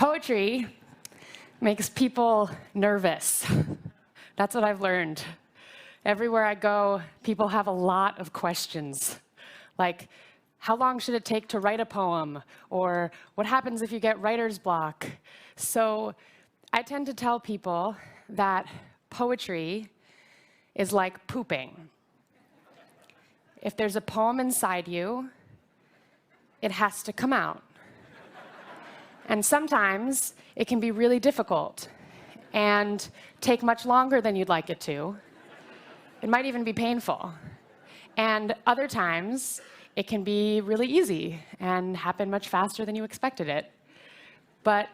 Poetry makes people nervous. That's what I've learned. Everywhere I go, people have a lot of questions. Like, how long should it take to write a poem? Or what happens if you get writer's block? So I tend to tell people that poetry is like pooping. If there's a poem inside you, it has to come out. And sometimes it can be really difficult and take much longer than you'd like it to. It might even be painful. And other times, it can be really easy and happen much faster than you expected it. But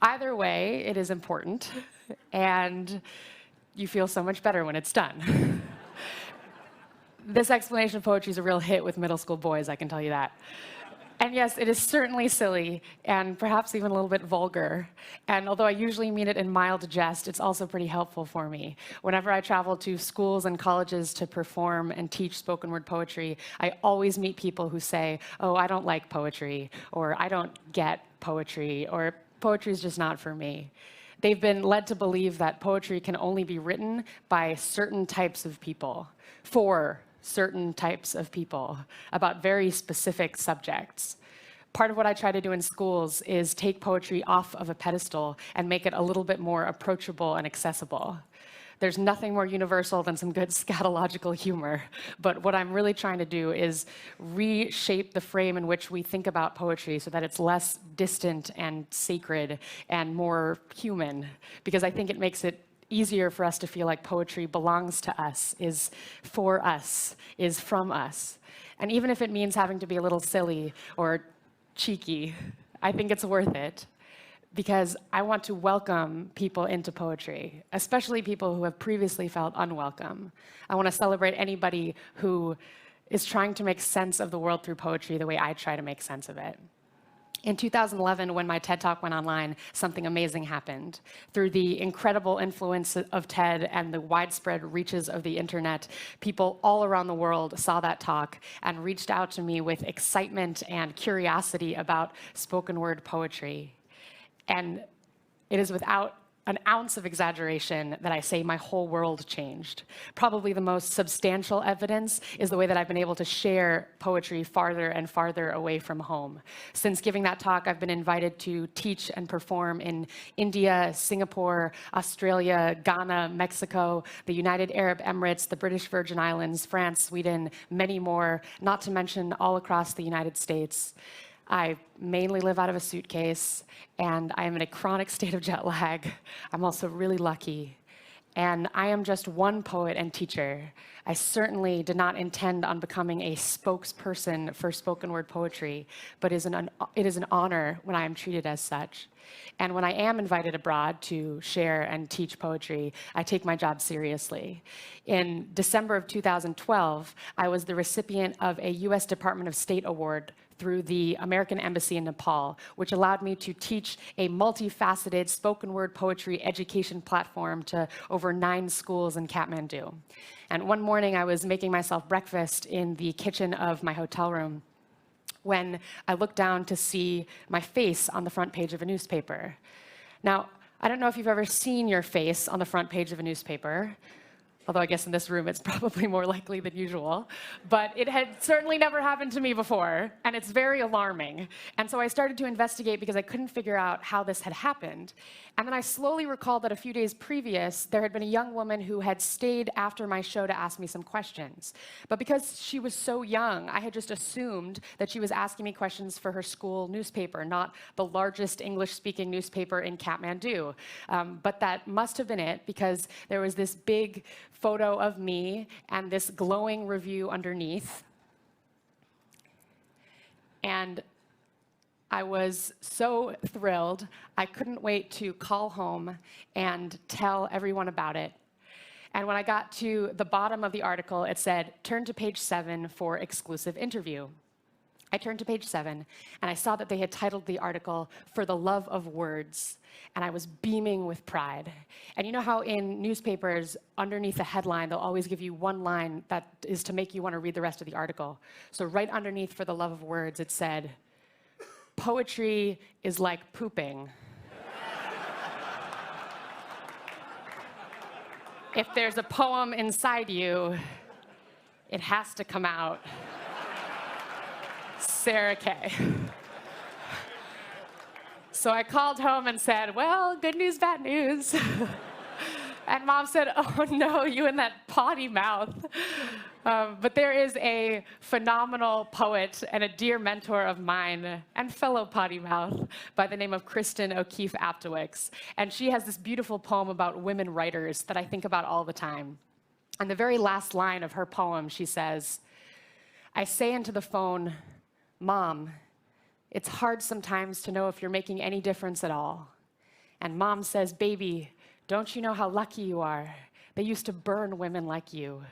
either way, it is important, and you feel so much better when it's done. This explanation of poetry is a real hit with middle school boys, I can tell you that. And yes, it is certainly silly, and perhaps even a little bit vulgar. And although I usually mean it in mild jest, it's also pretty helpful for me. Whenever I travel to schools and colleges to perform and teach spoken word poetry, I always meet people who say, oh, I don't like poetry, or I don't get poetry, or poetry is just not for me. They've been led to believe that poetry can only be written by certain types of people, for certain types of people, about very specific subjects. Part of what I try to do in schools is take poetry off of a pedestal and make it a little bit more approachable and accessible. There's nothing more universal than some good scatological humor, but what I'm really trying to do is reshape the frame in which we think about poetry so that it's less distant and sacred and more human, because I think it makes it easier for us to feel like poetry belongs to us, is for us, is from us. And even if it means having to be a little silly or cheeky, I think it's worth it, because I want to welcome people into poetry, especially people who have previously felt unwelcome. I want to celebrate anybody who is trying to make sense of the world through poetry the way I try to make sense of it. In 2011, when my TED Talk went online, something amazing happened. Through the incredible influence of TED and the widespread reaches of the internet, people all around the world saw that talk and reached out to me with excitement and curiosity about spoken word poetry. And it is without an ounce of exaggeration that I say my whole world changed. Probably the most substantial evidence is the way that I've been able to share poetry farther and farther away from home. Since giving that talk, I've been invited to teach and perform in India, Singapore, Australia, Ghana, Mexico, the United Arab Emirates, the British Virgin Islands, France, Sweden, many more, not to mention all across the United States. I mainly live out of a suitcase, and I am in a chronic state of jet lag. I'm also really lucky. And I am just one poet and teacher. I certainly did not intend on becoming a spokesperson for spoken word poetry, but it is an honor when I am treated as such. And when I am invited abroad to share and teach poetry, I take my job seriously. In December of 2012, I was the recipient of a US Department of State award through the American Embassy in Nepal, which allowed me to teach a multifaceted spoken word poetry education platform to over 9 schools in Kathmandu. And one morning, I was making myself breakfast in the kitchen of my hotel room when I looked down to see my face on the front page of a newspaper. Now, I don't know if you've ever seen your face on the front page of a newspaper, although I guess in this room it's probably more likely than usual. But it had certainly never happened to me before, and it's very alarming. And so I started to investigate because I couldn't figure out how this had happened. And then I slowly recalled that a few days previous, there had been a young woman who had stayed after my show to ask me some questions. But because she was so young, I had just assumed that she was asking me questions for her school newspaper, not the largest English-speaking newspaper in Kathmandu. But that must have been it, because there was this big photo of me and this glowing review underneath. And I was so thrilled, I couldn't wait to call home and tell everyone about it. And when I got to the bottom of the article, it said, "Turn to page 7 for exclusive interview." I turned to page 7, and I saw that they had titled the article, "For the Love of Words," and I was beaming with pride. And you know how in newspapers, underneath the headline, they'll always give you one line that is to make you want to read the rest of the article. So right underneath "For the Love of Words," it said, "Poetry is like pooping." If there's a poem inside you, it has to come out. Sarah K. So I called home and said, well, good news, bad news. And Mom said, oh no, you and that potty mouth. But there is a phenomenal poet and a dear mentor of mine and fellow potty mouth by the name of Kristen O'Keefe Aptowicz. And she has this beautiful poem about women writers that I think about all the time. And the very last line of her poem, she says, I say into the phone, Mom, it's hard sometimes to know if you're making any difference at all. And Mom says, baby, don't you know how lucky you are? They used to burn women like you.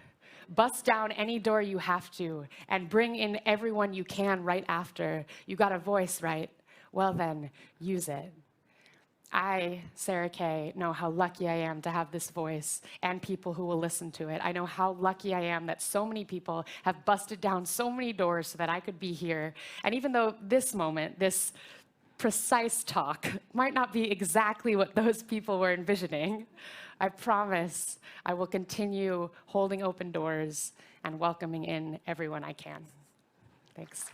Bust down any door you have to and bring in everyone you can right after. You got a voice, right? Well then, use it. I, Sarah K., know how lucky I am to have this voice and people who will listen to it. I know how lucky I am that so many people have busted down so many doors so that I could be here. And even though this moment, this precise talk, might not be exactly what those people were envisioning, I promise I will continue holding open doors and welcoming in everyone I can. Thanks.